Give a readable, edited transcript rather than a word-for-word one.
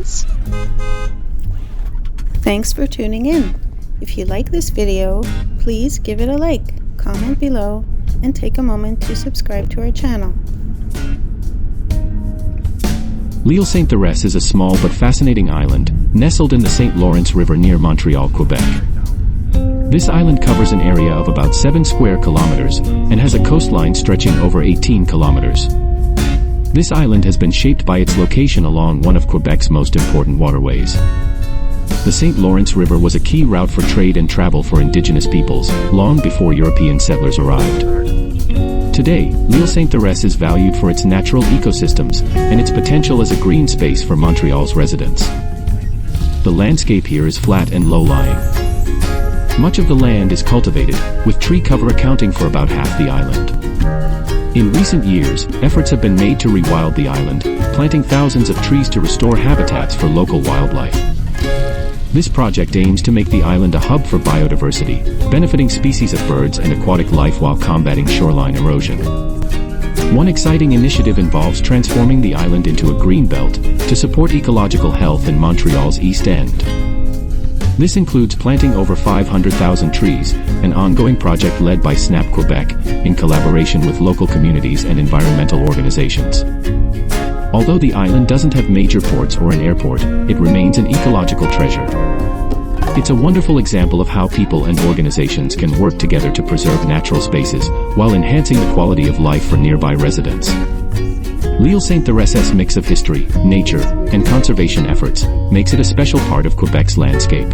friends. Thanks for tuning in. If you like this video, please give it a like, comment below, and take a moment to subscribe to our channel. Île Sainte-Thérèse is a small but fascinating island, nestled in the St. Lawrence River near Montreal, Quebec. This island covers an area of about 7 square kilometers and has a coastline stretching over 18 kilometers. This island has been shaped by its location along one of Quebec's most important waterways. The St. Lawrence River was a key route for trade and travel for Indigenous peoples, long before European settlers arrived. Today, Île Sainte-Thérèse is valued for its natural ecosystems and its potential as a green space for Montreal's residents. The landscape here is flat and low-lying. Much of the land is cultivated, with tree cover accounting for about half the island. In recent years, efforts have been made to rewild the island, planting thousands of trees to restore habitats for local wildlife. This project aims to make the island a hub for biodiversity, benefiting species of birds and aquatic life while combating shoreline erosion. One exciting initiative involves transforming the island into a green belt to support ecological health in Montreal's East End. This includes planting over 500,000 trees, an ongoing project led by SNAP Quebec, in collaboration with local communities and environmental organizations. Although the island doesn't have major ports or an airport, it remains an ecological treasure. It's a wonderful example of how people and organizations can work together to preserve natural spaces, while enhancing the quality of life for nearby residents. Île Sainte-Thérèse's mix of history, nature, and conservation efforts makes it a special part of Quebec's landscape.